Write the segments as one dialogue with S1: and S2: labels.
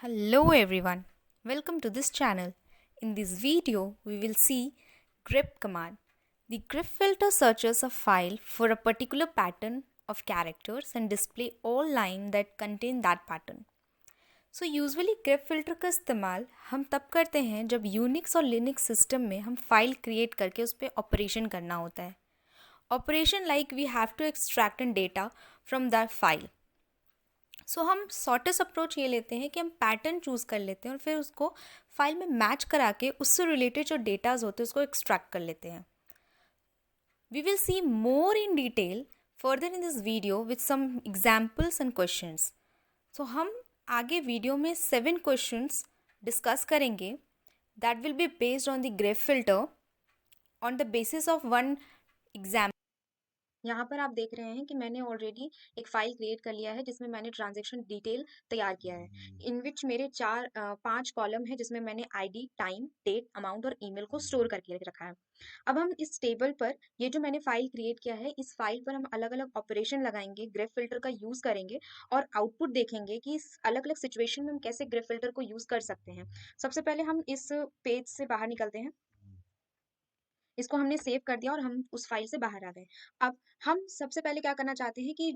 S1: Hello everyone, welcome to this channel. In this video, we will see grep command. The grep filter searches a file for a particular pattern of characters and display all line that contain that pattern. So usually grep filter का इस्तेमाल हम तब करते हैं जब Unix और Linux system में हम फाइल क्रिएट करके उस पर ऑपरेशन करना होता है. Operation like we have to extract an data from that file. So हम शॉर्टेस्ट अप्रोच ये लेते हैं कि हम पैटर्न चूज़ कर लेते हैं और फिर उसको फाइल में मैच करा के उससे रिलेटेड जो डेटाज होते हैं उसको एक्सट्रैक्ट कर लेते हैं. We will see more in detail further in this video with some examples and questions. So हम आगे वीडियो में 7 क्वेश्चंस डिस्कस करेंगे that will be based on the grep filter on the basis of one example. यहाँ पर आप देख रहे हैं कि मैंने ऑलरेडी एक फाइल क्रिएट कर लिया है जिसमें मैंने ट्रांजैक्शन डिटेल तैयार किया है, इन विच मेरे 5 कॉलम है जिसमें मैंने आईडी, टाइम, डेट, अमाउंट और ईमेल को स्टोर करके रखा है. अब हम इस टेबल पर ये जो मैंने फाइल क्रिएट किया है इस फाइल पर हम अलग अलग ऑपरेशन लगाएंगे, ग्रेप फिल्टर का यूज करेंगे और आउटपुट देखेंगे कि इस अलग अलग सिचुएशन में हम कैसे ग्रेप फिल्टर को यूज कर सकते हैं. सबसे पहले हम इस पेज से बाहर निकलते हैं. इसको हमने सेव कर दिया और हम उस फाइल से बाहर आ गए. अब हम सबसे पहले क्या करना चाहते हैं कि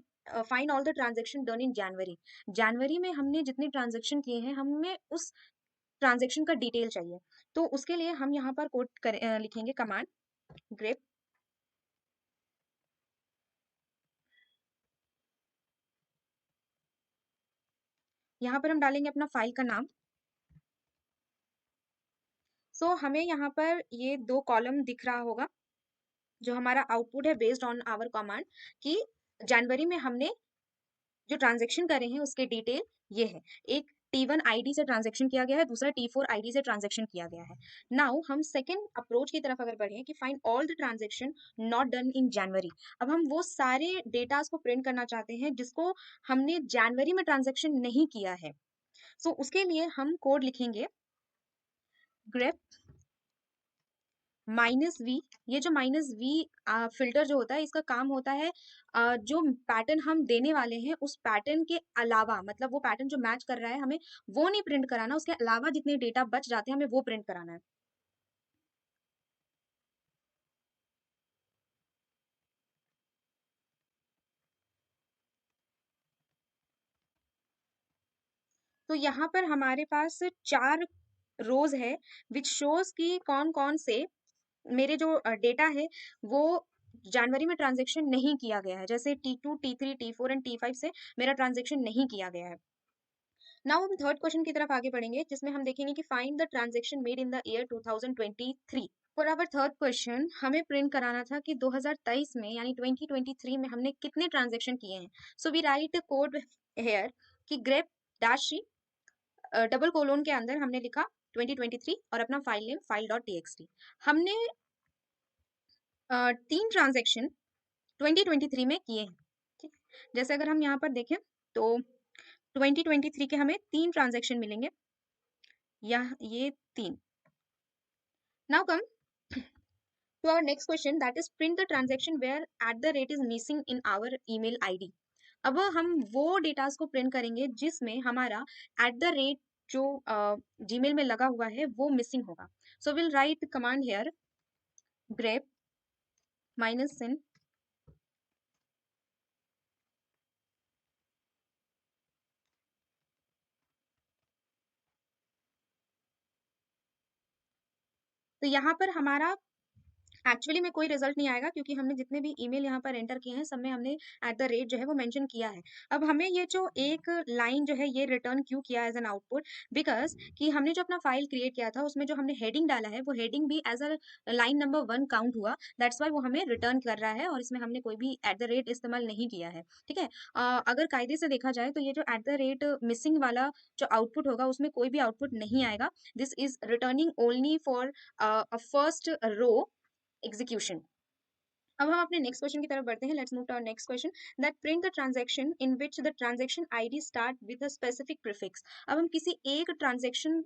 S1: find all the transaction done in January. जनवरी में हमने जितने ट्रांजेक्शन किए हैं हमें उस ट्रांजेक्शन का डिटेल चाहिए. तो उसके लिए हम यहाँ पर लिखेंगे कमांड ग्रेप. यहाँ पर हम डालेंगे अपना फाइल का नाम. सो हमें यहाँ पर ये 2 कॉलम दिख रहा होगा जो हमारा आउटपुट है बेस्ड ऑन आवर कमांड कि जनवरी में हमने जो ट्रांजेक्शन करे हैं उसके डिटेल ये है. एक T1 आईडी से ट्रांजेक्शन किया गया है, दूसरा T4 आईडी से ट्रांजेक्शन किया गया है. नाउ हम सेकंड अप्रोच की तरफ अगर बढ़े कि find all the transaction not done in January. अब हम वो सारे डेटास को प्रिंट करना चाहते हैं जिसको हमने जनवरी में ट्रांजेक्शन नहीं किया है. सो उसके लिए हम कोड लिखेंगे ग्रेप -v. ये जो -v फिल्टर जो होता है इसका काम होता है जो पैटर्न हम देने वाले हैं उस पैटर्न के अलावा, मतलब वो पैटर्न जो मैच कर रहा है हमें वो नहीं प्रिंट कराना, उसके अलावा जितने डेटा बच जाते हैं हमें वो प्रिंट कराना है. तो यहाँ पर हमारे पास 4 रोज है विच शोज कि कौन कौन से मेरे जो डेटा है वो जनवरी में ट्रांजेक्शन नहीं किया गया है. जैसे T2, T3, T4 and T5 से मेरा ट्रांजेक्शन नहीं किया गया है. नाउ हम थर्ड क्वेश्चन की तरफ आगे बढ़ेंगे जिसमें हम देखेंगे कि find the transaction made in the year 2023. For our third question हमें प्रिंट कराना था कि 2023 में यानी 2023 में हमने कितने ट्रांजेक्शन किए हैं. So we write code here कि ग्रेप डैश डबल कोलोन के अंदर हमने लिखा 2023 और अपना file name file dot TXT. हमने 3 ट्रांजेक्शन 2023 में किए हैं. ठीक, जैसे अगर हम यहाँ पर देखें तो 2023 के हमें 3 ट्रांजेक्शन मिलेंगे, या ये 3. Now come to our next question, that is print the transaction where at the rate is missing in our email id. अब हम वो डेटास को प्रिंट करेंगे जिसमें हमारा एट द रेट जो जीमेल में लगा हुआ है वो मिसिंग होगा. So will write command here grep -n. तो यहाँ पर हमारा एक्चुअली में कोई रिजल्ट नहीं आएगा क्योंकि हमने जितने भी ईमेल यहाँ पर एंटर किए हैं सब में हमने एट द रेट जो है वो मेंशन किया है. अब हमें ये जो एक लाइन जो है ये रिटर्न क्यों किया एज एन आउटपुट, बिकॉज कि हमने जो अपना फाइल क्रिएट किया था उसमें जो हमने हेडिंग डाला है वो हेडिंग भी as a line number 1 count हुआ. दैट्स वाई वो हमें रिटर्न कर रहा है और इसमें हमने कोई भी एट द रेट इस्तेमाल नहीं किया है. ठीक है. अगर कायदे से देखा जाए तो ये जो एट द रेट मिसिंग वाला जो आउटपुट होगा उसमें कोई भी आउटपुट नहीं आएगा. This is returning only for a first row execution. अब हम अपने नेक्स्ट क्वेश्चन की तरफ बढ़ते हैं. Let's move to our next question that print the transaction in which the transaction ID start with a specific prefix. अब हम किसी एक ट्रांजैक्शन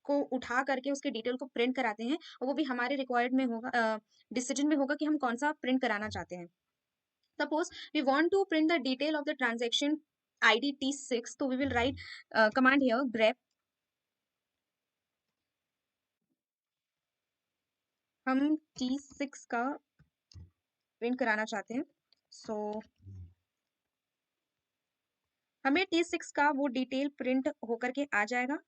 S1: को उठा करके उसके डिटेल को प्रिंट कराते हैं और वो भी हमारे रिक्वायर्ड में होगा, डिसीजन में होगा कि हम कौन सा प्रिंट कराना चाहते हैं. Suppose we want to print the detail of the transaction ID T6, तो we will write command here grep
S2: हम T6 का प्रिंट कराना चाहते हैं। सो हमें T6 का वो डिटेल प्रिंट होकर के आ जाएगा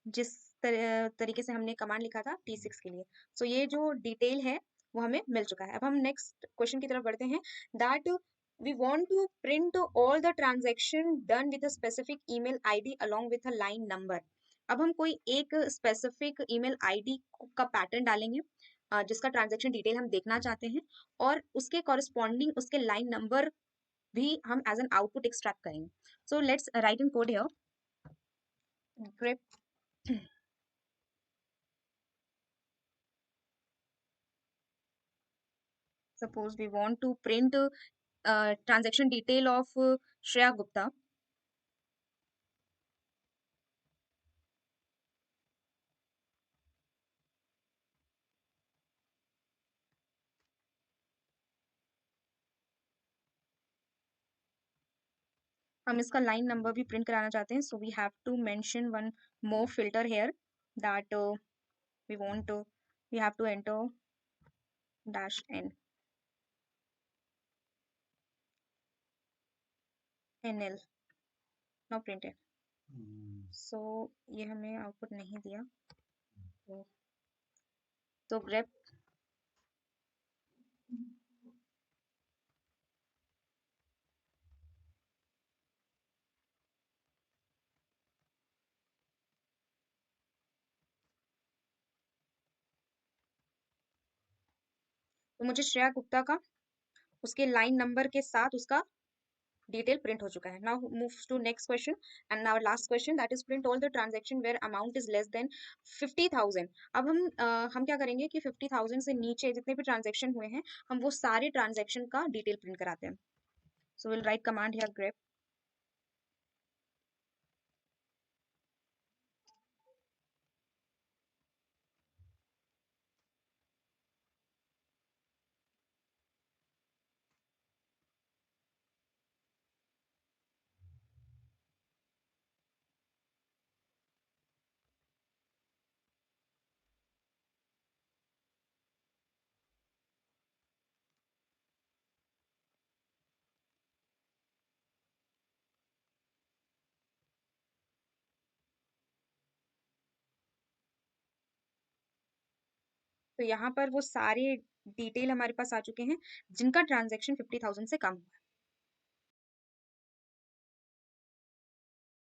S2: जिस तरीके से हमने कमांड लिखा था T6 के लिए। सो ये जो डिटेल है वो हमें मिल चुका है। अब हम नेक्स्ट क्वेश्चन की तरफ बढ़ते हैं। That we want to print all the transaction done with a specific email ID along with a line number। अब हम कोई एक स्पेसिफिक ईमेल आईडी का पैटर्न डालेंगे जिसका ट्रांजैक्शन डिटेल हम देखना चाहते हैं, और उसके कॉरस्पॉन्डिंग उसके लाइन नंबर भी हम एज एन आउटपुट एक्सट्रैक्ट करेंगे। So let's write in code here. Grep suppose we want to print transaction detail of Shreya Gupta। हम इसका लाइन नंबर भी प्रिंट कराना चाहते हैं। So we have to mention one more filter here that we want we have to enter dash NL now printed. So ये हमें output नहीं दिया। तो ग्रेप तो मुझे श्रेया गुप्ता का उसके लाइन नंबर के साथ उसका डिटेल प्रिंट हो चुका है। Now move to next question and now last question that is print all the transaction where amount is less than 50,000। अब हम क्या करेंगे कि 50,000 से नीचे जितने भी ट्रांजैक्शन हुए हैं हम वो सारे ट्रांजैक्शन का डिटेल प्रिंट कराते हैं। So will write command here grep. तो यहाँ पर वो सारे डिटेल हमारे पास आ चुके हैं जिनका ट्रांजैक्शन 50,000 से कम हुआ है।